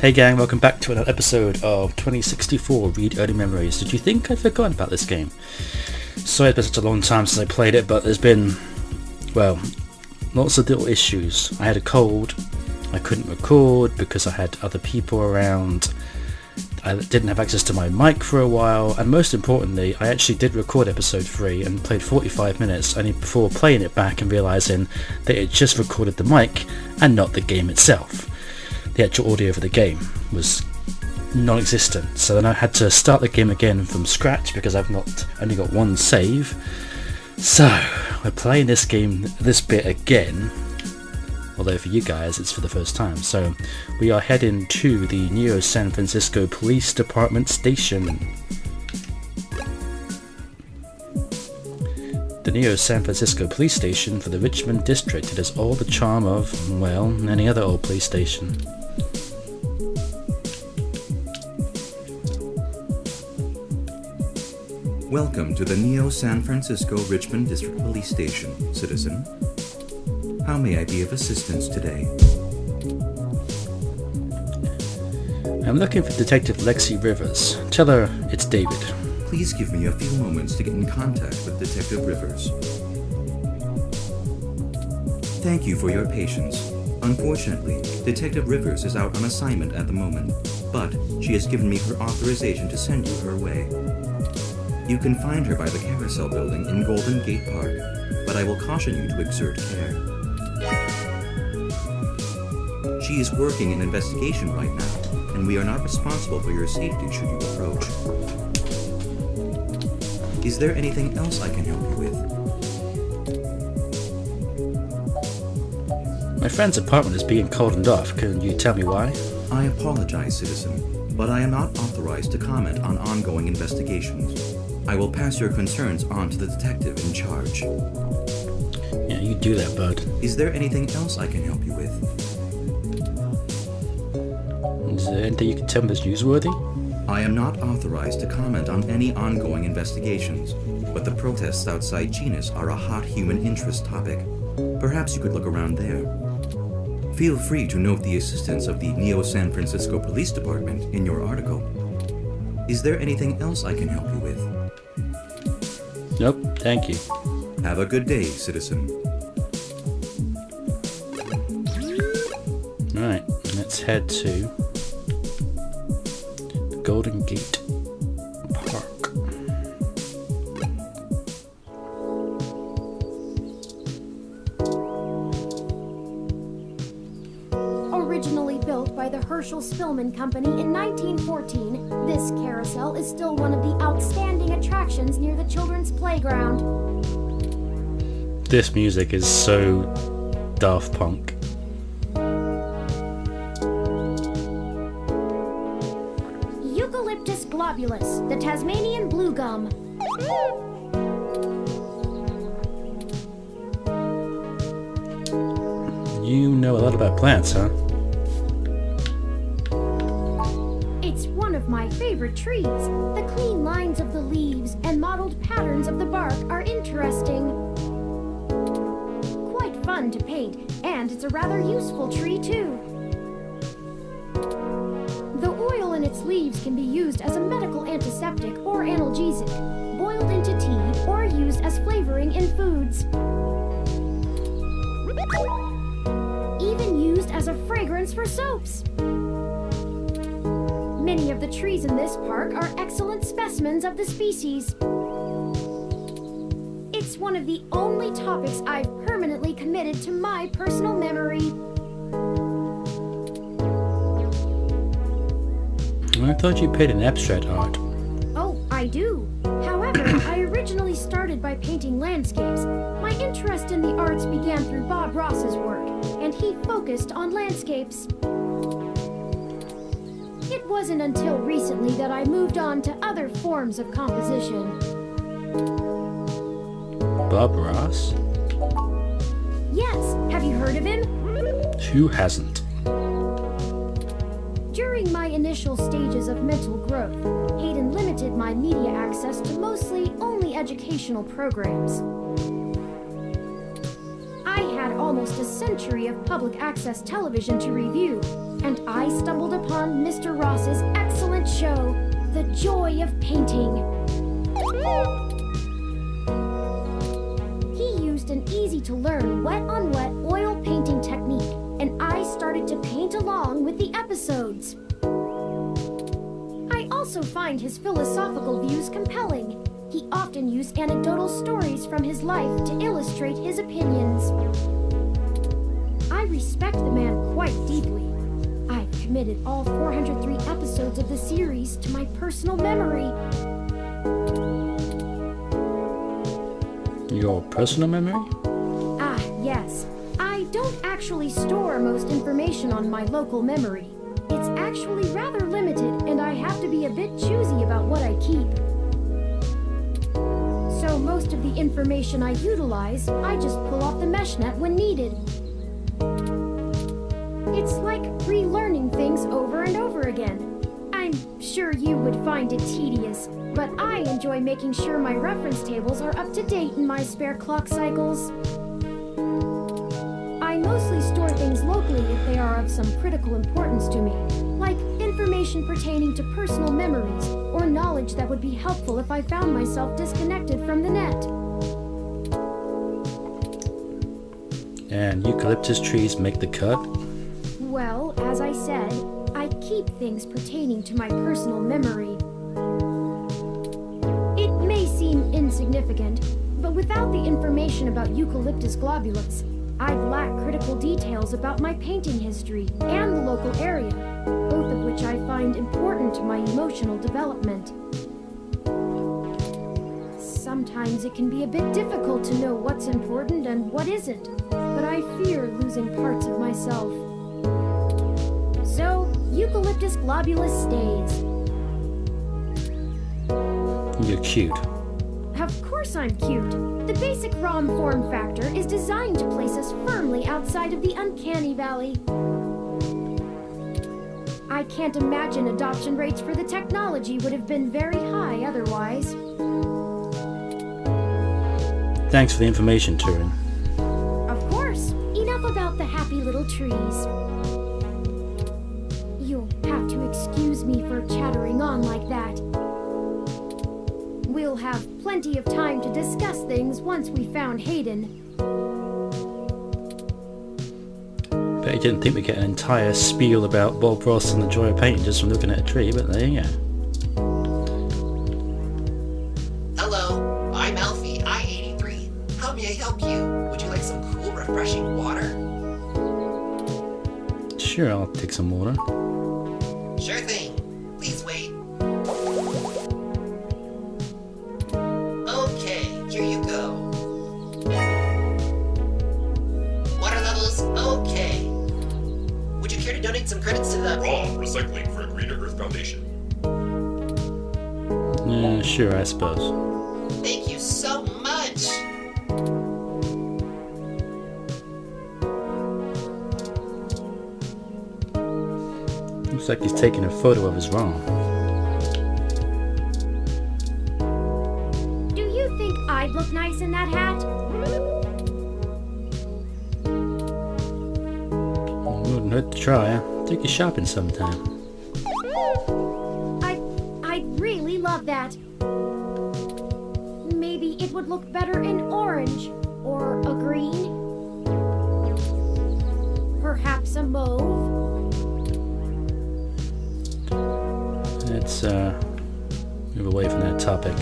Hey gang, welcome back to another episode of 2064 Read Early Memories. Did you think I'd forgotten about this game? Sorry it's been such a long time since I played it, but there's been, well, lots of little issues. I had a cold, I couldn't record because I had other people around, I didn't have access to my mic for a while, and most importantly, I actually did record episode 3 and played 45 minutes only before playing it back and realising that it just recorded the mic and not the game itself. The actual audio for the game was non-existent, so then I had to start the game again from scratch because I've only got one save. So we're playing this bit again, although for you guys it's for the first time. So we are heading to the Neo San Francisco Police Department station. The Neo San Francisco Police Station for the Richmond District. It has all the charm of, well, any other old police station. Welcome to the Neo San Francisco Richmond District Police Station, citizen. How may I be of assistance today? I'm looking for Detective Lexi Rivers. Tell her it's David. Please give me a few moments to get in contact with Detective Rivers. Thank you for your patience. Unfortunately, Detective Rivers is out on assignment at the moment, but she has given me her authorization to send you her way. You can find her by the Carousel Building in Golden Gate Park, but I will caution you to exert care. She is working an investigation right now, and we are not responsible for your safety should you approach. Is there anything else I can help you with? My friend's apartment is being cordoned off. Can you tell me why? I apologize, citizen, but I am not authorized to comment on ongoing investigations. I will pass your concerns on to the detective in charge. Yeah, you do that, bud. Is there anything else I can help you with? Is there anything you can tell me that's newsworthy? I am not authorized to comment on any ongoing investigations, but the protests outside Genus are a hot human interest topic. Perhaps you could look around there. Feel free to note the assistance of the Neo San Francisco Police Department in your article. Is there anything else I can help you with? Nope, thank you. Have a good day, citizen. Alright, let's head to the Golden Gate Park. Originally built by the Herschel Spillman Company in 1914, this carousel is still one of the outstanding attractions near the children's playground. This music is so Daft Punk. Eucalyptus globulus, the Tasmanian blue gum. You know a lot about plants, huh? It's one of my favorite trees. The clean lines of the leaves and mottled patterns of the bark are interesting. Quite fun to paint, and it's a rather useful tree too. The oil in its leaves can be used as a medical antiseptic or analgesic, boiled into tea, or used as flavoring in foods. Even used as a fragrance for soaps. Many of the trees in this park are excellent specimens of the species. It's one of the only topics I've permanently committed to my personal memory. I thought you painted abstract art. Oh, I do. However, I originally started by painting landscapes. My interest in the arts began through Bob Ross's work, and he focused on landscapes. It wasn't until recently that I moved on to other forms of composition. Bob Ross? Yes, have you heard of him? Who hasn't? During my initial stages of mental growth, Hayden limited my media access to mostly only educational programs. I had almost a century of public access television to review, and I stumbled upon Mr. Ross's excellent show, The Joy of Painting. He used an easy-to-learn wet-on-wet oil painting technique, and I started to paint along with the episodes. I also find his philosophical views compelling. He often used anecdotal stories from his life to illustrate his opinions. I respect the man quite deeply. I've committed all 403 episodes of the series to my personal memory. Your personal memory? Ah, yes. I don't actually store most information on my local memory. It's actually rather limited, and I have to be a bit choosy about what I keep. So most of the information I utilize, I just pull off the mesh net when needed. It's like relearning things over and over again. I'm sure you would find it tedious, but I enjoy making sure my reference tables are up to date in my spare clock cycles. I mostly store things locally if they are of some critical importance to me, like information pertaining to personal memories or knowledge that would be helpful if I found myself disconnected from the net. And eucalyptus trees make the cut? Well, as I said, I keep things pertaining to my personal memory. It may seem insignificant, but without the information about Eucalyptus globulus, I'd lack critical details about my painting history and the local area, both of which I find important to my emotional development. Sometimes it can be a bit difficult to know what's important and what isn't, but I fear losing parts of myself. So, Eucalyptus globulus stays. You're cute. Of course I'm cute. The basic ROM form factor is designed to place us firmly outside of the uncanny valley. I can't imagine adoption rates for the technology would have been very high otherwise. Thanks for the information, Turin. Of course. Enough about the happy little trees. You'll have to excuse me for chattering on like that. We'll have plenty of time to discuss things once we found Hayden. Bet you didn't think we'd get an entire spiel about Bob Ross and the joy of painting just from looking at a tree, but there you go. Hello, I'm Alfie, I-83. How may I help you? Would you like some cool, refreshing water? Sure, I'll take some water. Sure thing. Please wait. Okay, here you go. Water levels, okay. Would you care to donate some credits to the... Raw recycling for a greener Earth Foundation. Sure, I suppose. Thank you so much. Looks like he's taking a photo of his ROM. Do you think I'd look nice in that hat? Wouldn't hurt to try, huh? Take you shopping sometime. I'd really love that. Maybe it would look better in orange or a green. Perhaps a mauve. Let's move away from that topic.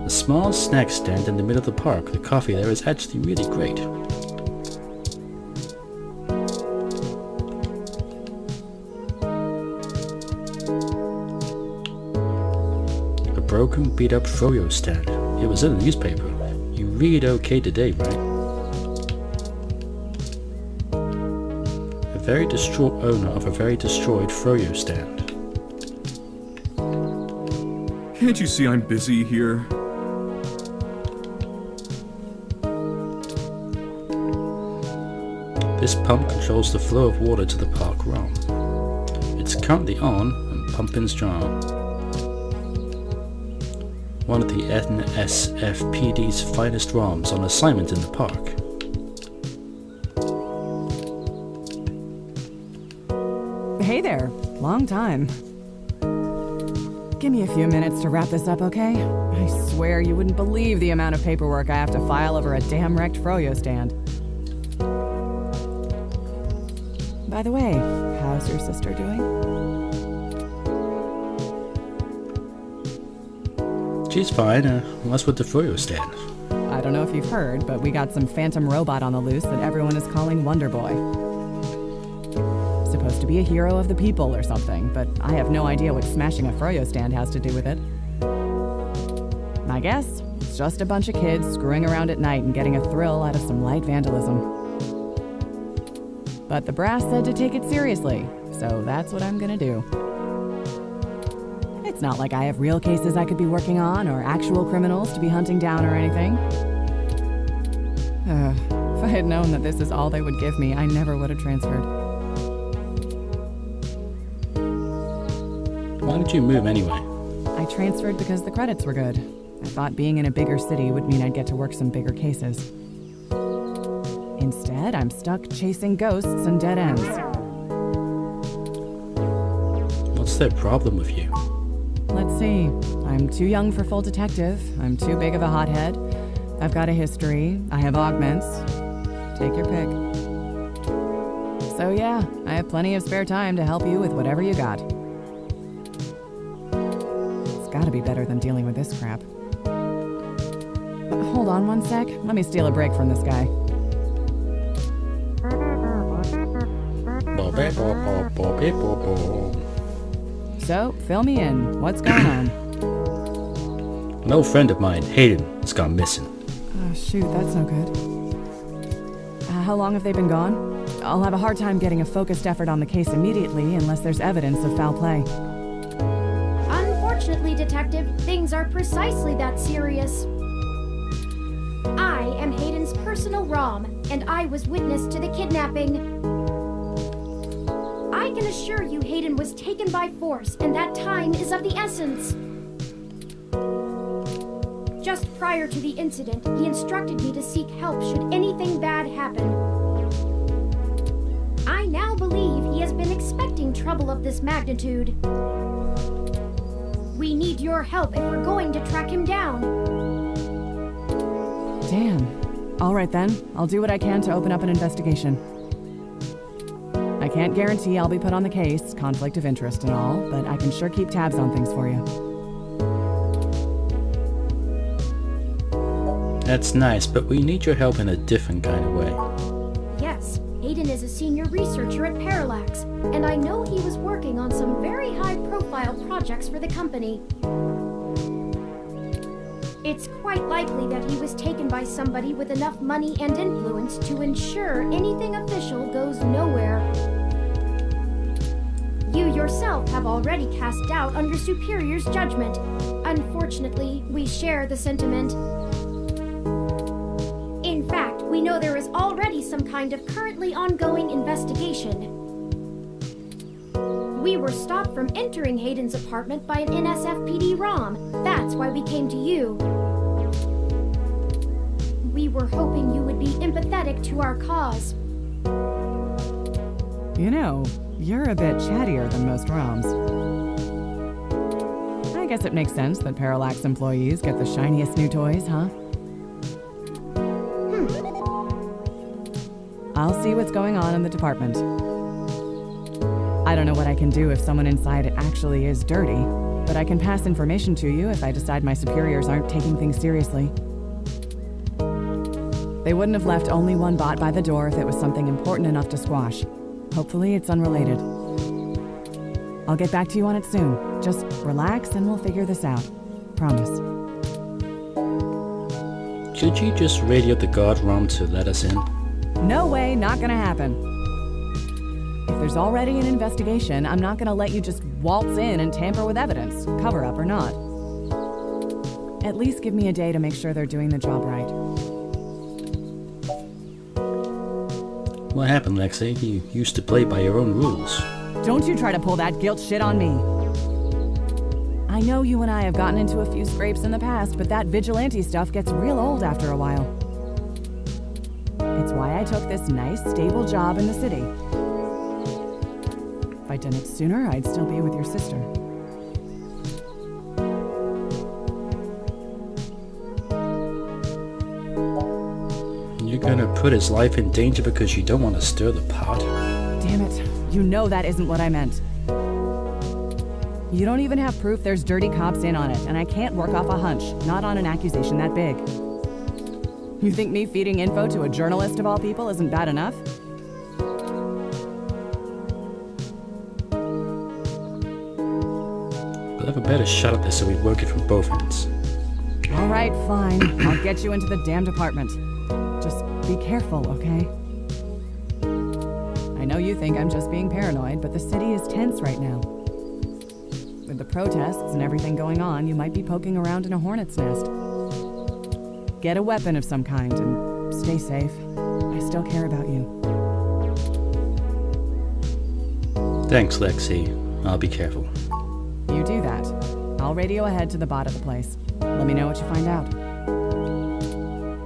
A small snack stand in the middle of the park. The coffee there is actually really great. A broken, beat-up froyo stand. It was in the newspaper. You read okay today, right? A very distraught owner of a very destroyed froyo stand. Can't you see I'm busy here? This pump controls the flow of water to the park ROM. It's currently on and pumping strong. One of the NSFPD's finest ROMs on assignment in the park. there. Long time. Give me a few minutes to wrap this up, okay? I swear you wouldn't believe the amount of paperwork I have to file over a damn wrecked froyo stand. By the way, how's your sister doing? She's fine. What's with the froyo stand? I don't know if you've heard, but we got some phantom robot on the loose that everyone is calling Wonder Boy. Supposed to be a hero of the people or something, but I have no idea what smashing a froyo stand has to do with it. My guess? It's just a bunch of kids screwing around at night and getting a thrill out of some light vandalism. But the brass said to take it seriously, so that's what I'm gonna do. It's not like I have real cases I could be working on or actual criminals to be hunting down or anything. If I had known that this is all they would give me, I never would have transferred. Why did you move anyway? I transferred because the credits were good. I thought being in a bigger city would mean I'd get to work some bigger cases. Instead, I'm stuck chasing ghosts and dead ends. What's their problem with you? Let's see. I'm too young for full detective. I'm too big of a hothead. I've got a history. I have augments. Take your pick. So yeah, I have plenty of spare time to help you with whatever you got. It's gotta be better than dealing with this crap. Hold on one sec. Let me steal a break from this guy. So, fill me in. What's going on? An old friend of mine, Hayden, has gone missing. Oh, shoot, that's no good. How long have they been gone? I'll have a hard time getting a focused effort on the case immediately unless there's evidence of foul play. Unfortunately, Detective, things are precisely that serious. I am Hayden's personal ROM, and I was witness to the kidnapping. I can assure you Hayden was taken by force, and that time is of the essence. Just prior to the incident, he instructed me to seek help should anything bad happen. I now believe he has been expecting trouble of this magnitude. We need your help if we're going to track him down. Damn. All right then, I'll do what I can to open up an investigation. I can't guarantee I'll be put on the case, conflict of interest and all, but I can sure keep tabs on things for you. That's nice, but we need your help in a different kind of way. Yes, Hayden is a senior researcher at Parallax, and I know he was working on some very high-profile projects for the company. It's quite likely that he was taken by somebody with enough money and influence to ensure anything official goes nowhere. You yourself have already cast doubt on your superior's judgment. Unfortunately, we share the sentiment. In fact, we know there is already some kind of currently ongoing investigation. We were stopped from entering Hayden's apartment by an NSFPD ROM. That's why we came to you. We were hoping you would be empathetic to our cause. You know, you're a bit chattier than most ROMs. I guess it makes sense that Parallax employees get the shiniest new toys, huh? I'll see what's going on in the department. I don't know what I can do if someone inside actually is dirty, but I can pass information to you if I decide my superiors aren't taking things seriously. They wouldn't have left only one bot by the door if it was something important enough to squash. Hopefully it's unrelated. I'll get back to you on it soon. Just relax and we'll figure this out. Promise. Could you just radio the guard ROM to let us in? No way, not gonna happen. If there's already an investigation, I'm not gonna let you just waltz in and tamper with evidence, cover up or not. At least give me a day to make sure they're doing the job right. What happened, Lexi? You used to play by your own rules. Don't you try to pull that guilt shit on me. I know you and I have gotten into a few scrapes in the past, but that vigilante stuff gets real old after a while. It's why I took this nice, stable job in the city. If I done it sooner, I'd still be with your sister. You're gonna put his life in danger because you don't want to stir the pot? Damn it. You know that isn't what I meant. You don't even have proof there's dirty cops in on it, and I can't work off a hunch, not on an accusation that big. You think me feeding info to a journalist of all people isn't bad enough? We'll have a better shot at this so we work it from both ends. All right, fine. I'll get you into the damn department. Just be careful, okay? I know you think I'm just being paranoid, but the city is tense right now. With the protests and everything going on, you might be poking around in a hornet's nest. Get a weapon of some kind and stay safe. I still care about you. Thanks, Lexi. I'll be careful. You do that. I'll radio ahead to the bot of the place. Let me know what you find out.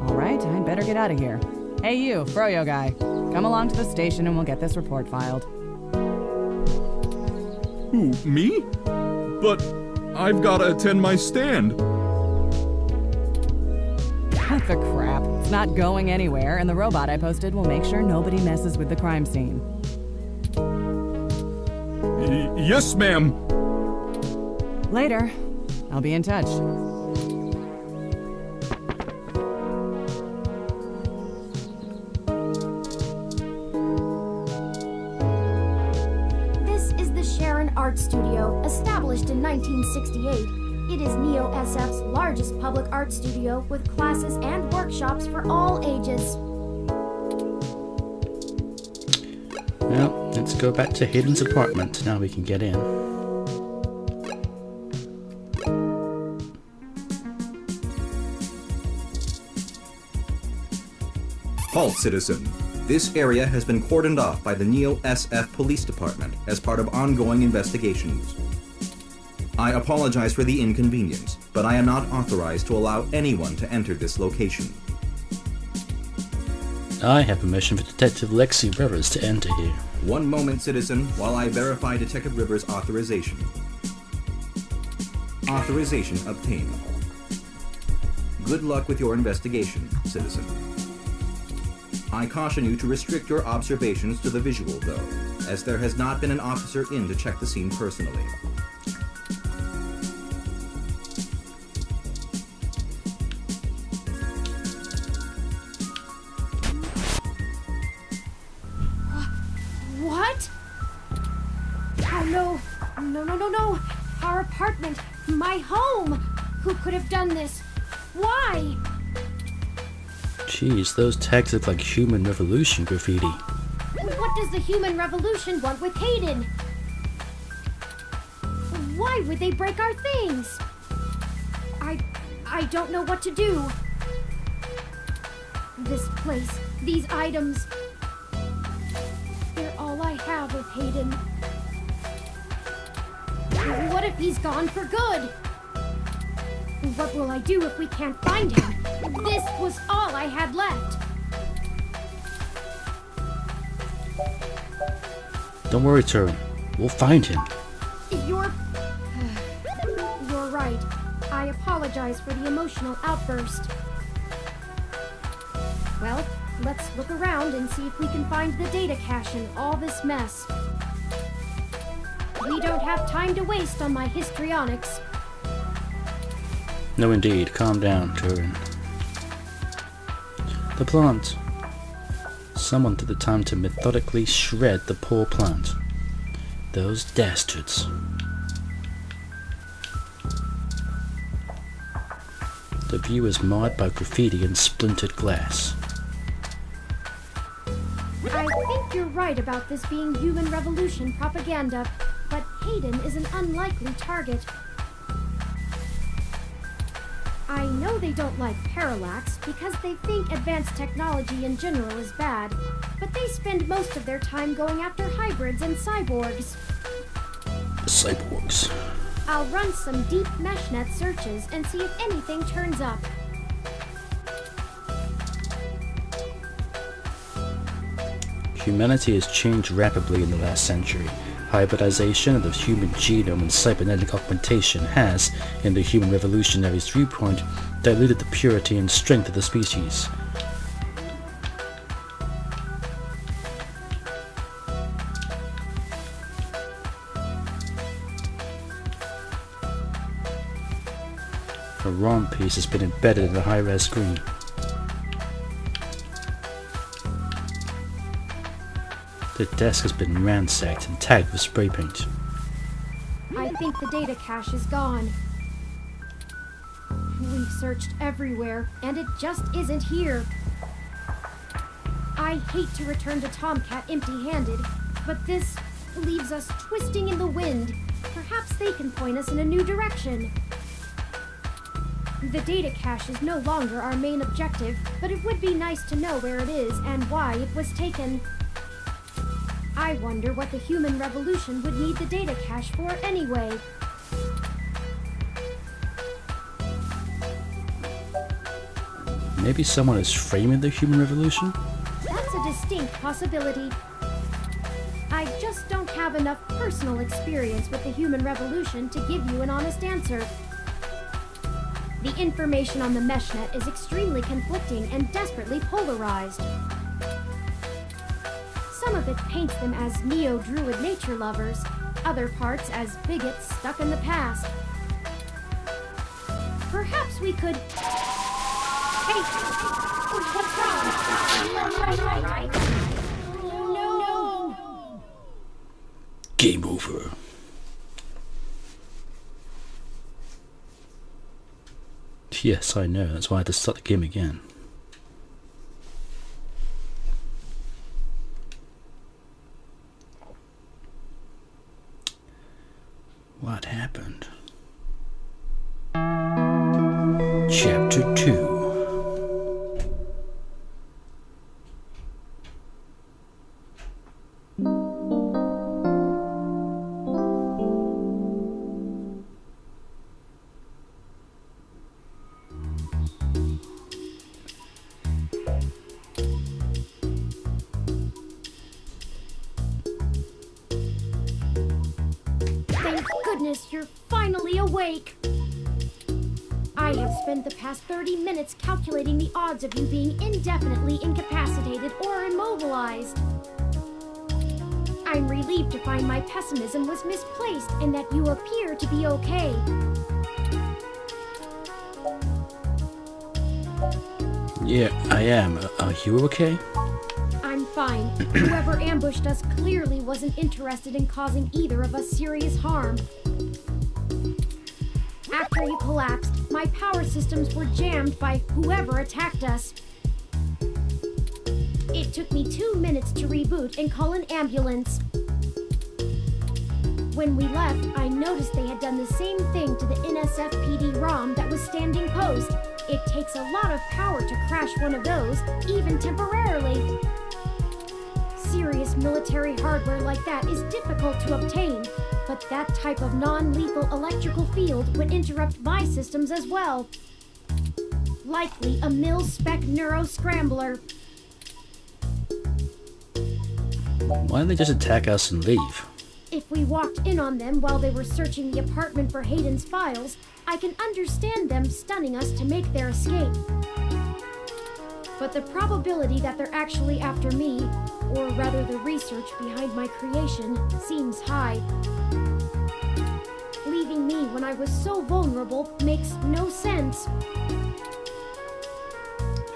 All right, I'd better get out of here. Hey you, Froyo guy. Come along to the station and we'll get this report filed. Who, me? But I've gotta attend my stand. What the crap? It's not going anywhere, and the robot I posted will make sure nobody messes with the crime scene. Yes, ma'am. Later. I'll be in touch. This is the Sharon Art Studio, established in 1968. It is Neo SF's largest public art studio with classes and workshops for all ages. Well, let's go back to Hayden's apartment. Now we can get in. Halt, citizen. This area has been cordoned off by the Neo SF Police Department as part of ongoing investigations. I apologize for the inconvenience, but I am not authorized to allow anyone to enter this location. I have permission for Detective Lexi Rivers to enter here. One moment, citizen, while I verify Detective Rivers' authorization. Authorization obtained. Good luck with your investigation, citizen. I caution you to restrict your observations to the visual, though, as there has not been an officer in to check the scene personally. What? Oh no. No. Our apartment. My home. Who could have done this? Why? Jeez, those tags look like human revolution graffiti. What does the human revolution want with Hayden? Why would they break our things? I don't know what to do. This place, these items, they're all I have with Hayden. What if he's gone for good? What will I do if we can't find him? This was all I had left. Don't worry, Turin. We'll find him. You're right. I apologize for the emotional outburst. Well, let's look around and see if we can find the data cache in all this mess. We don't have time to waste on my histrionics. No, indeed. Calm down, Turin. The plant. Someone took the time to methodically shred the poor plant. Those dastards. The view is marred by graffiti and splintered glass. I think you're right about this being human revolution propaganda, but Hayden is an unlikely target. I know they don't like Parallax because they think advanced technology in general is bad, but they spend most of their time going after hybrids and cyborgs. Cyborgs. I'll run some deep meshnet searches and see if anything turns up. Humanity has changed rapidly in the last century. Hybridization of the human genome and cybernetic augmentation has, in the human revolutionary's viewpoint, diluted the purity and strength of the species. A ROM piece has been embedded in the high-res screen. The desk has been ransacked and tagged with spray paint. I think the data cache is gone. We've searched everywhere, and it just isn't here. I hate to return to Tomcat empty-handed, but this leaves us twisting in the wind. Perhaps they can point us in a new direction. The data cache is no longer our main objective, but it would be nice to know where it is and why it was taken. I wonder what the human revolution would need the data cache for anyway. Maybe someone is framing the human revolution? That's a distinct possibility. I just don't have enough personal experience with the human revolution to give you an honest answer. The information on the meshnet is extremely conflicting and desperately polarized. Some of it paints them as neo-druid nature lovers, other parts as bigots stuck in the past. Perhaps we could... Hey! What's wrong? No! Game over. Yes, I know. That's why I had to start the game again. What happened? Chapter 2. You're finally awake! I have spent the past 30 minutes calculating the odds of you being indefinitely incapacitated or immobilized. I'm relieved to find my pessimism was misplaced and that you appear to be okay. Yeah, I am. Are you okay? I'm fine. Whoever ambushed us clearly wasn't interested in causing either of us serious harm. After you collapsed, my power systems were jammed by whoever attacked us. It took me 2 minutes to reboot and call an ambulance. When we left, I noticed they had done the same thing to the NSFPD ROM that was standing post. It takes a lot of power to crash one of those, even temporarily. Serious military hardware like that is difficult to obtain. But that type of non-lethal electrical field would interrupt my systems as well. Likely a mil-spec neuro-scrambler. Why don't they just attack us and leave? If we walked in on them while they were searching the apartment for Hayden's files, I can understand them stunning us to make their escape. But the probability that they're actually after me, or rather the research behind my creation, seems high. Leaving me when I was so vulnerable makes no sense.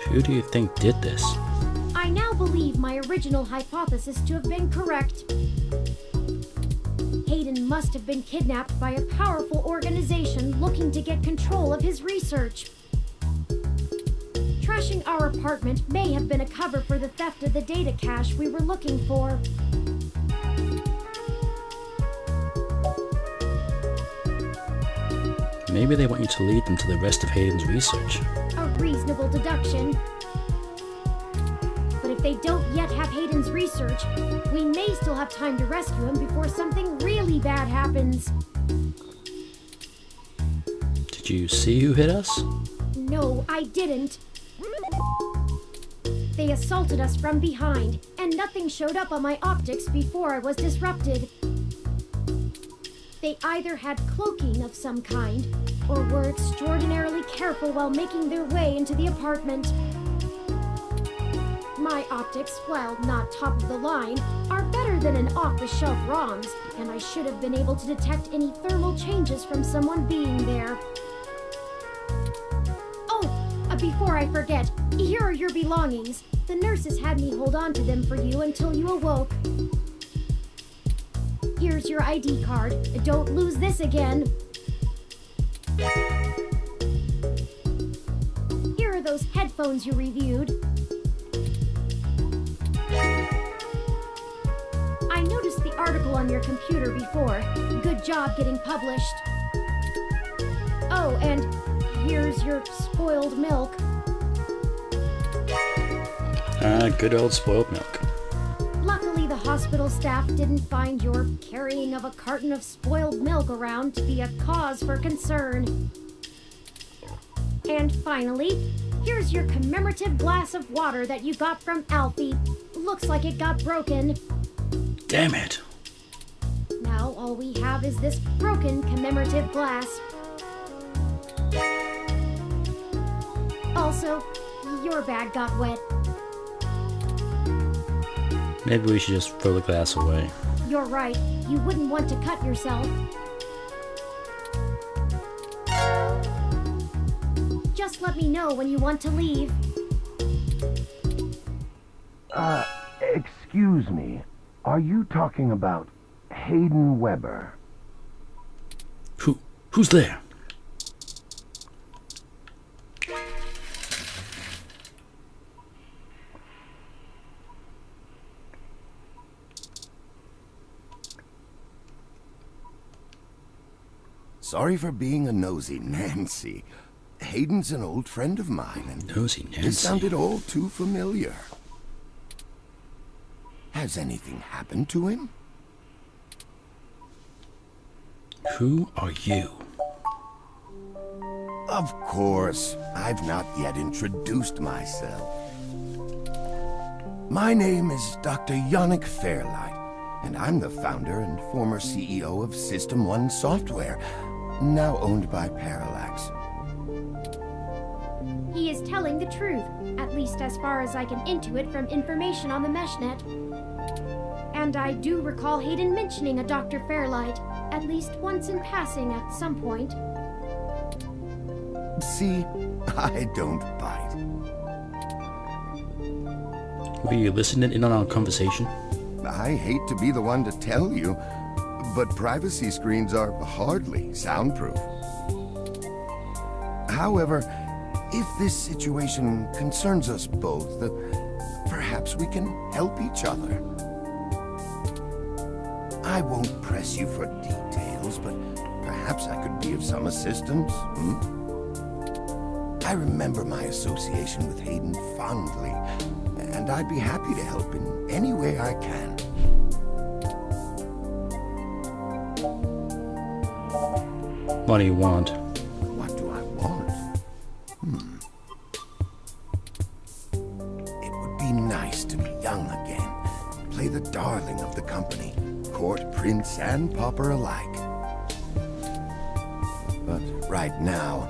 Who do you think did this? I now believe my original hypothesis to have been correct. Hayden must have been kidnapped by a powerful organization looking to get control of his research. Trashing our apartment may have been a cover for the theft of the data cache we were looking for. Maybe they want you to lead them to the rest of Hayden's research. A reasonable deduction. But if they don't yet have Hayden's research, we may still have time to rescue him before something really bad happens. Did you see who hit us? No, I didn't. They assaulted us from behind, and nothing showed up on my optics before I was disrupted. They either had cloaking of some kind, or were extraordinarily careful while making their way into the apartment. My optics, while not top of the line, are better than an off-the-shelf ROMs, and I should have been able to detect any thermal changes from someone being there. Oh, before I forget, here are your belongings. The nurses had me hold on to them for you until you awoke. Here's your ID card. Don't lose this again. Here are those headphones you reviewed. I noticed the article on your computer before. Good job getting published. Oh, and here's your spoiled milk. Good old spoiled milk. Luckily, the hospital staff didn't find your carrying of a carton of spoiled milk around to be a cause for concern. And finally, here's your commemorative glass of water that you got from Alfie. Looks like it got broken. Damn it. Now all we have is this broken commemorative glass. Also, your bag got wet. Maybe we should just throw the glass away. You're right. You wouldn't want to cut yourself. Just let me know when you want to leave. Excuse me. Are you talking about Hayden Weber? Who's there? Sorry for being a nosy Nancy. Hayden's an old friend of mine, and Nosy Nancy. it sounded all too familiar. Has anything happened to him? Who are you? Of course, I've not yet introduced myself. My name is Dr. Yannick Fairlight, and I'm the founder and former CEO of System 1 Software, now owned by Parallax. He is telling the truth, at least as far as I can intuit from information on the meshnet. And I do recall Hayden mentioning a Dr. Fairlight, at least once in passing at some point. See, I don't bite. Were you listening in on our conversation? I hate to be the one to tell you, but privacy screens are hardly soundproof. However, if this situation concerns us both, perhaps we can help each other. I won't press you for details, but perhaps I could be of some assistance. I remember my association with Hayden fondly, and I'd be happy to help in any way I can. What do you want? What do I want? It would be nice to be young again, play the darling of the company, court prince and pauper alike. But right now,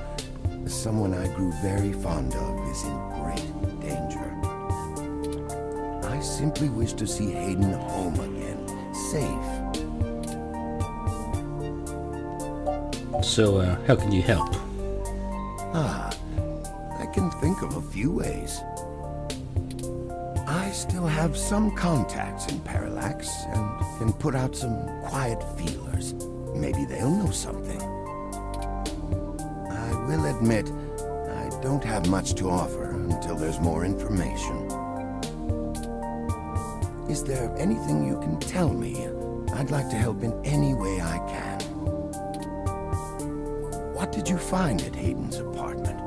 someone I grew very fond of is in great danger. I simply wish to see Hayden home again, safe. So, how can you help? I can think of a few ways. I still have some contacts in Parallax and can put out some quiet feelers. Maybe they'll know something. I will admit, I don't have much to offer until there's more information. Is there anything you can tell me? I'd like to help in any way I can. What did you find at Hayden's apartment?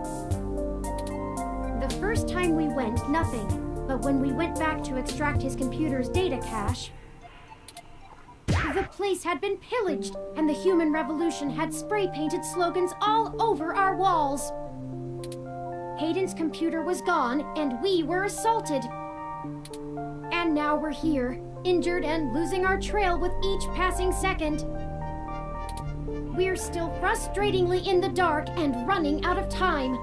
The first time we went, nothing. But when we went back to extract his computer's data cache, the place had been pillaged, and the human revolution had spray-painted slogans all over our walls. Hayden's computer was gone, and we were assaulted. And now we're here, injured and losing our trail with each passing second. We're still frustratingly in the dark and running out of time.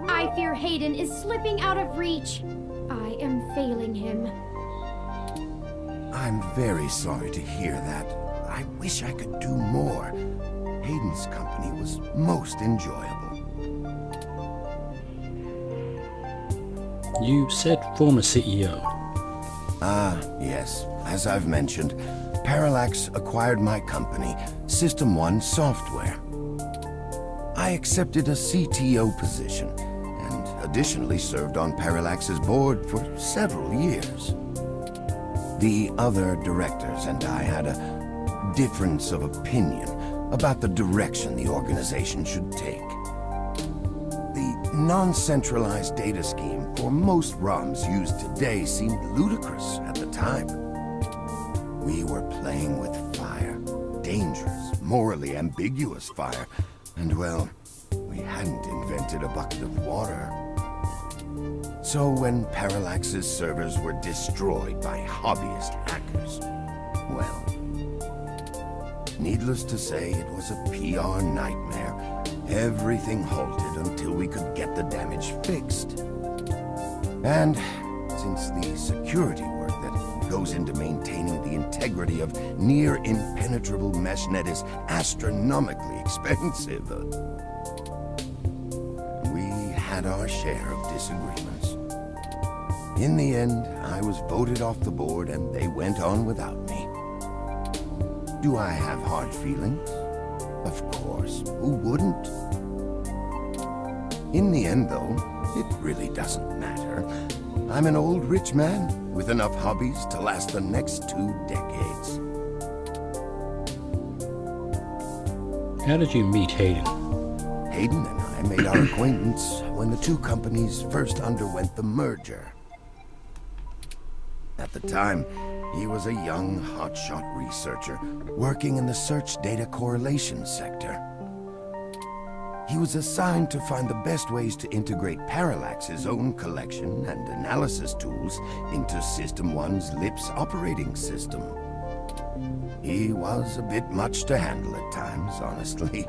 I fear Hayden is slipping out of reach. I am failing him. I'm very sorry to hear that. I wish I could do more. Hayden's company was most enjoyable. You said former CEO. Ah, yes. As I've mentioned, Parallax acquired my company, System 1 Software. I accepted a CTO position, and additionally served on Parallax's board for several years. The other directors and I had a difference of opinion about the direction the organization should take. The non-centralized data scheme for most ROMs used today seemed ludicrous at the time. We were playing with fire, dangerous, morally ambiguous fire, and well, we hadn't invented a bucket of water. So when Parallax's servers were destroyed by hobbyist hackers, well, needless to say, it was a PR nightmare. Everything halted until we could get the damage fixed. And since the security work that goes into maintaining the integrity of near-impenetrable meshnet is astronomically expensive, we had our share of disagreements. In the end, I was voted off the board and they went on without me. Do I have hard feelings? Of course, who wouldn't? In the end, though, it really doesn't matter. I'm an old rich man with enough hobbies to last the next 2 decades. How did you meet Hayden? Hayden and I made our acquaintance when the two companies first underwent the merger. At the time, he was a young, hotshot researcher working in the search data correlation sector. He was assigned to find the best ways to integrate Parallax's own collection and analysis tools into System 1's LIPS operating system. He was a bit much to handle at times, honestly,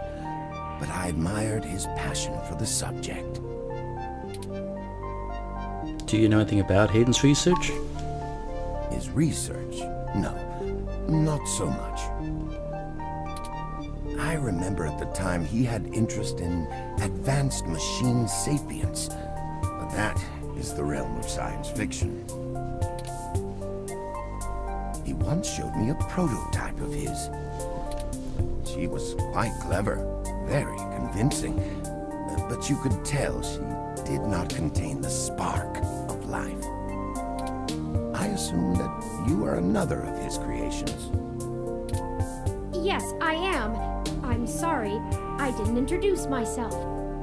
but I admired his passion for the subject. Do you know anything about Hayden's research? His research? No, not so much. I remember at the time he had interest in advanced machine sapience, but that is the realm of science fiction. He once showed me a prototype of his. She was quite clever, very convincing, but you could tell she did not contain the spark of life. I assume that you are another of his creations. Yes, I am. I'm sorry, I didn't introduce myself.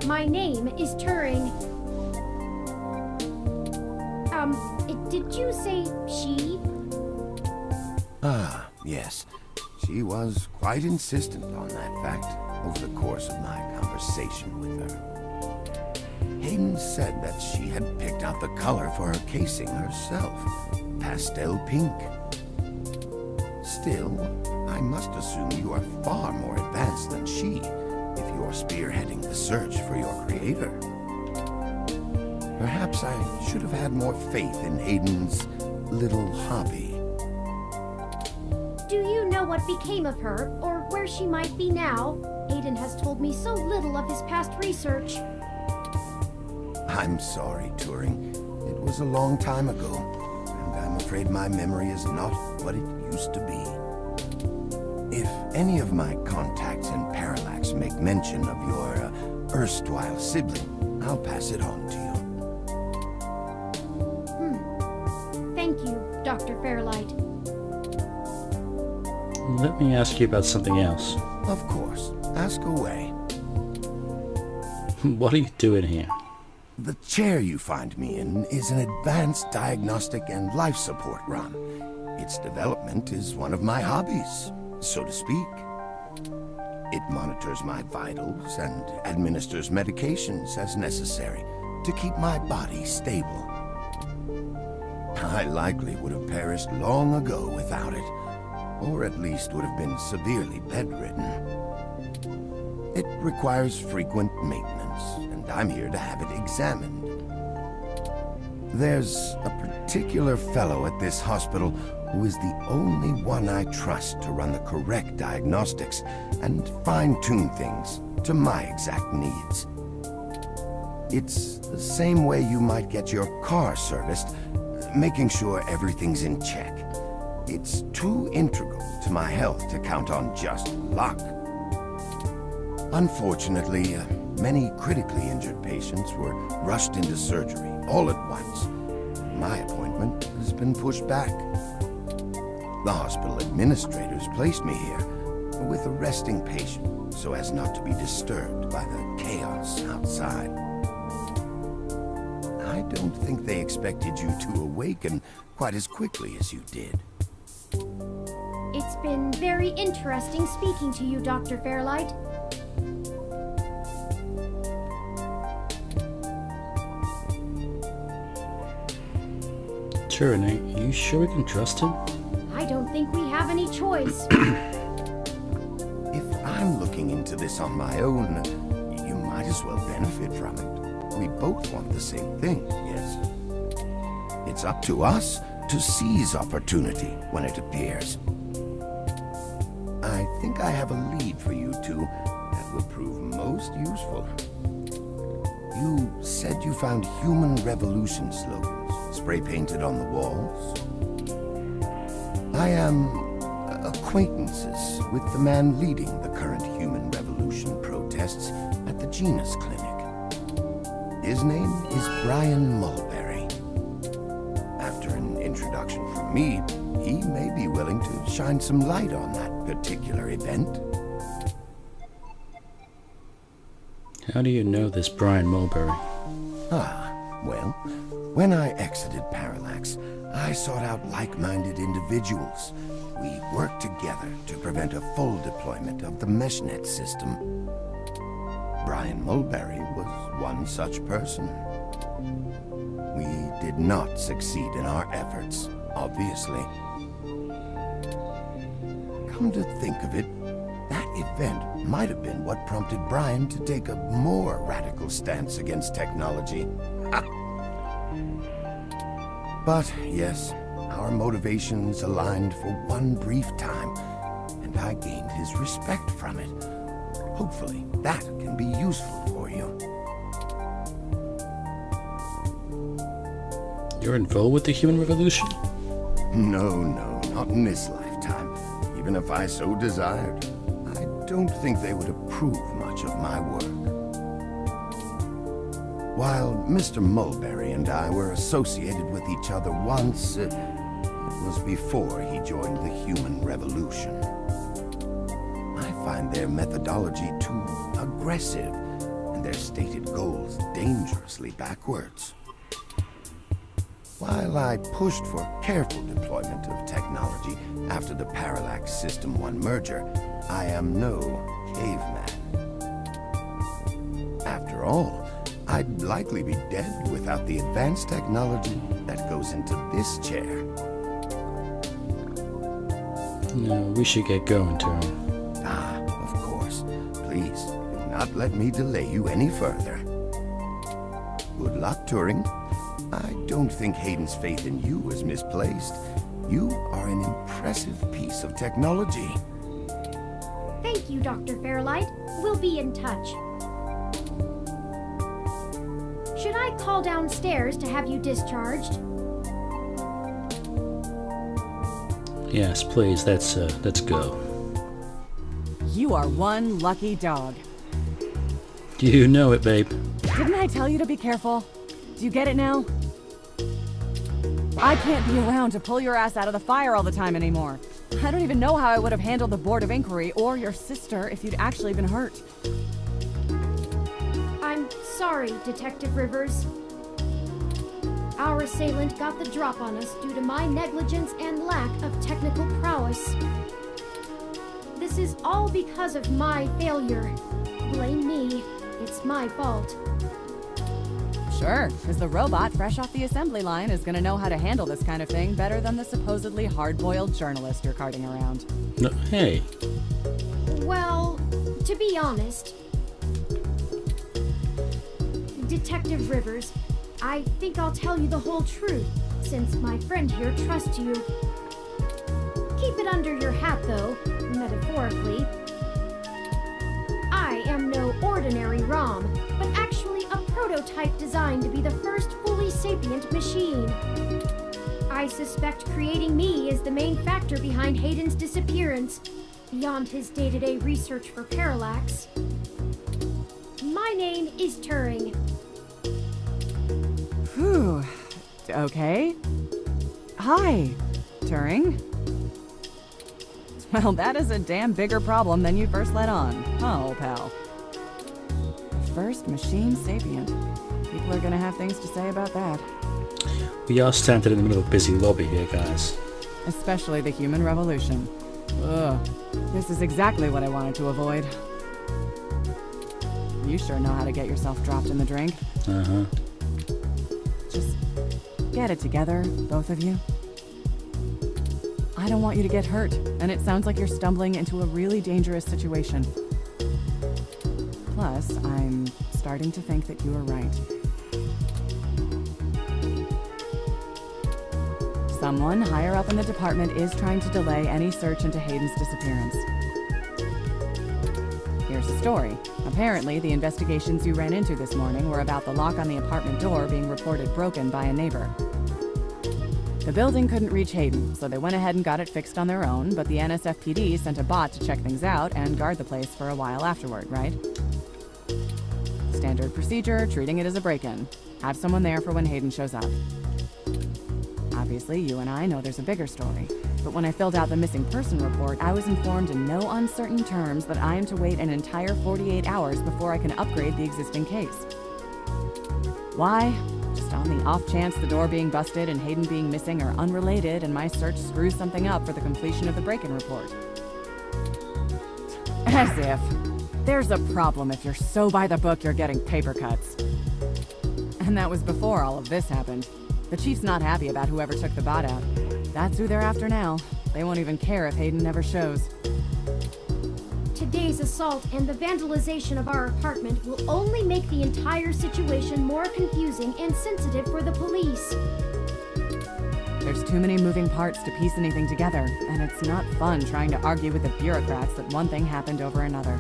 My name is Turing. Did you say she? Ah, yes. She was quite insistent on that fact over the course of my conversation with her. Hayden said that she had picked out the color for her casing herself, pastel pink. Still, I must assume you are far more advanced than she if you're spearheading the search for your creator. Perhaps I should have had more faith in Hayden's little hobby. Do you know what became of her, or where she might be now? Hayden has told me so little of his past research. I'm sorry, Turing. It was a long time ago, and I'm afraid my memory is not what it used to be. If any of my contacts in Parallax make mention of your erstwhile sibling, I'll pass it on to you. Thank you, Dr. Fairlight. Let me ask you about something else. Of course. Ask away. What are you doing here? The chair you find me in is an advanced diagnostic and life support ROM. Its development is one of my hobbies, so to speak. It monitors my vitals and administers medications as necessary to keep my body stable. I likely would have perished long ago without it, or at least would have been severely bedridden. It requires frequent maintenance, and I'm here to have it examined. There's a particular fellow at this hospital who is the only one I trust to run the correct diagnostics and fine-tune things to my exact needs. It's the same way you might get your car serviced, making sure everything's in check. It's too integral to my health to count on just luck. Unfortunately, many critically injured patients were rushed into surgery all at once. My appointment has been pushed back. The hospital administrators placed me here with a resting patient so as not to be disturbed by the chaos outside. I don't think they expected you to awaken quite as quickly as you did. It's been very interesting speaking to you, Dr. Fairlight. Sure, Nate. You sure we can trust him? I don't think we have any choice. If I'm looking into this on my own, you might as well benefit from it. We both want the same thing, yes? It's up to us to seize opportunity when it appears. I think I have a lead for you two that will prove most useful. You said you found human revolution slogans spray-painted on the walls. I am acquaintances with the man leading the current human revolution protests at the Genus Clinic. His name is Brian Mulberry. After an introduction from me, he may be willing to shine some light on that particular event. How do you know this Brian Mulberry? Well, when I exited Parallax, I sought out like-minded individuals. We worked together to prevent a full deployment of the MeshNet system. Brian Mulberry was one such person. We did not succeed in our efforts, obviously. Come to think of it, that event might have been what prompted Brian to take a more radical stance against technology. But yes, our motivations aligned for one brief time, and I gained his respect from it. Hopefully, that can be useful for you. You're involved with the human revolution? No, not in this lifetime. Even if I so desired, I don't think they would approve much of my work. While Mr. Mulberry and I were associated with each other once, it was before he joined the human revolution. I find their methodology too aggressive, and their stated goals dangerously backwards. While I pushed for careful deployment of technology after the Parallax System 1 merger, I am no caveman. After all, I'd likely be dead without the advanced technology that goes into this chair. No, we should get going, Tyrone. Of course. Please, do not let me delay you any further. Good luck, Turing. I don't think Hayden's faith in you is misplaced. You are an impressive piece of technology. Thank you, Dr. Fairlight. We'll be in touch. Should I call downstairs to have you discharged? Yes, please. Let's go. You are one lucky dog. You know it, babe. Didn't I tell you to be careful? Do you get it now? I can't be around to pull your ass out of the fire all the time anymore. I don't even know how I would have handled the Board of Inquiry or your sister if you'd actually been hurt. I'm sorry, Detective Rivers. Our assailant got the drop on us due to my negligence and lack of technical prowess. This is all because of my failure. Blame me. It's my fault. Sure, because the robot fresh off the assembly line is gonna know how to handle this kind of thing better than the supposedly hard-boiled journalist you're carting around. No, hey. Well, to be honest, Detective Rivers, I think I'll tell you the whole truth, since my friend here trusts you. Keep it under your hat, though, metaphorically. I am no ordinary ROM, but actually a prototype designed to be the first fully sapient machine. I suspect creating me is the main factor behind Hayden's disappearance, beyond his day-to-day research for parallax. My name is Turing. Whew. Okay. Hi, Turing. Well, that is a damn bigger problem than you first let on, huh, old pal? First machine sapient. People are gonna have things to say about that. We are standing in the middle of a busy lobby here, guys. Especially the human revolution. Ugh. This is exactly what I wanted to avoid. You sure know how to get yourself dropped in the drink. Uh-huh. Just get it together, both of you. I don't want you to get hurt, and it sounds like you're stumbling into a really dangerous situation. Plus, I'm starting to think that you are right. Someone higher up in the department is trying to delay any search into Hayden's disappearance. Here's the story. Apparently, the investigations you ran into this morning were about the lock on the apartment door being reported broken by a neighbor. The building couldn't reach Hayden, so they went ahead and got it fixed on their own, but the NSFPD sent a bot to check things out and guard the place for a while afterward, right? Standard procedure, treating it as a break-in. Have someone there for when Hayden shows up. Obviously, you and I know there's a bigger story, but when I filled out the missing person report, I was informed in no uncertain terms that I am to wait an entire 48 hours before I can upgrade the existing case. Why? Just on the off chance the door being busted and Hayden being missing are unrelated and my search screws something up for the completion of the break-in report. As if. There's a problem if you're so by the book you're getting paper cuts. And that was before all of this happened. The chief's not happy about whoever took the bot out. That's who they're after now. They won't even care if Hayden never shows. Today's assault and the vandalization of our apartment will only make the entire situation more confusing and sensitive for the police. There's too many moving parts to piece anything together, and it's not fun trying to argue with the bureaucrats that one thing happened over another.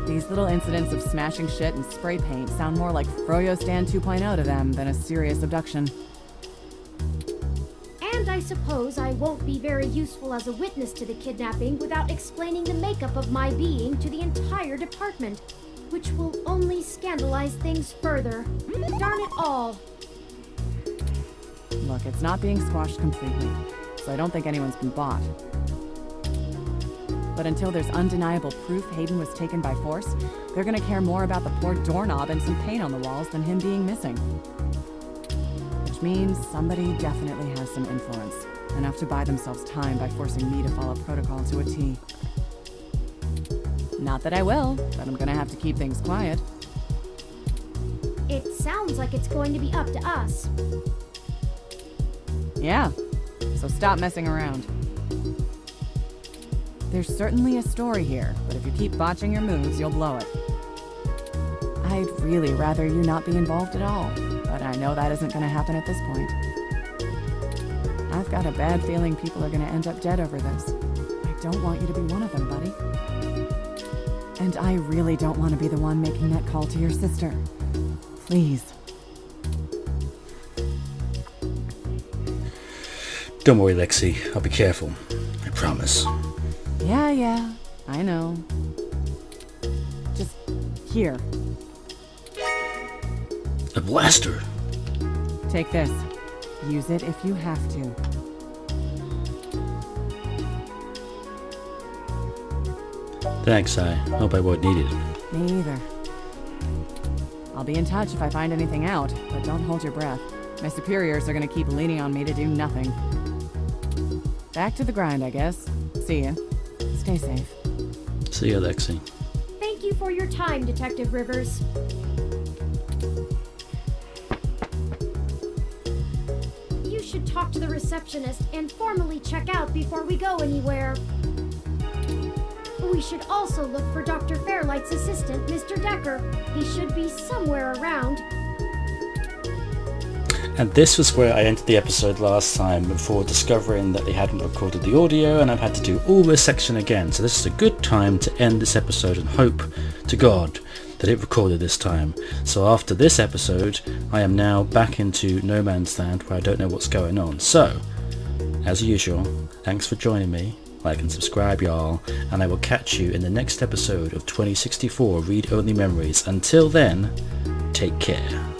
These little incidents of smashing shit and spray paint sound more like Froyo Stand 2.0 to them than a serious abduction. And I suppose I won't be very useful as a witness to the kidnapping without explaining the makeup of my being to the entire department, which will only scandalize things further. Darn it all. Look, it's not being squashed completely, so I don't think anyone's been bought. But until there's undeniable proof Hayden was taken by force, they're gonna care more about the poor doorknob and some paint on the walls than him being missing. Which means somebody definitely has some influence, enough to buy themselves time by forcing me to follow protocol to a T. Not that I will, but I'm gonna have to keep things quiet. It sounds like it's going to be up to us. Yeah, so stop messing around. There's certainly a story here, but if you keep botching your moves, you'll blow it. I'd really rather you not be involved at all, but I know that isn't going to happen at this point. I've got a bad feeling people are going to end up dead over this. I don't want you to be one of them, buddy. And I really don't want to be the one making that call to your sister. Please. Don't worry, Lexi. I'll be careful. I promise. Yeah, I know. Just here. A blaster. Take this. Use it if you have to. Thanks, I hope I won't need it. Me either. I'll be in touch if I find anything out, but don't hold your breath. My superiors are gonna keep leaning on me to do nothing. Back to the grind, I guess. See ya. Stay safe. See ya, Lexi. Thank you for your time, Detective Rivers. talk to the receptionist and formally check out before we go anywhere. We should also look for Dr. Fairlight's assistant, Mr. Decker. He should be somewhere around. And this was where I ended the episode last time before discovering that they hadn't recorded the audio, and I've had to do all this section again. So this is a good time to end this episode and hope to God that it recorded this time. So after this episode, I am now back into No Man's Land where I don't know what's going on. So, as usual, thanks for joining me. Like and subscribe, y'all, and I will catch you in the next episode of 2064 Read Only Memories. Until then, take care.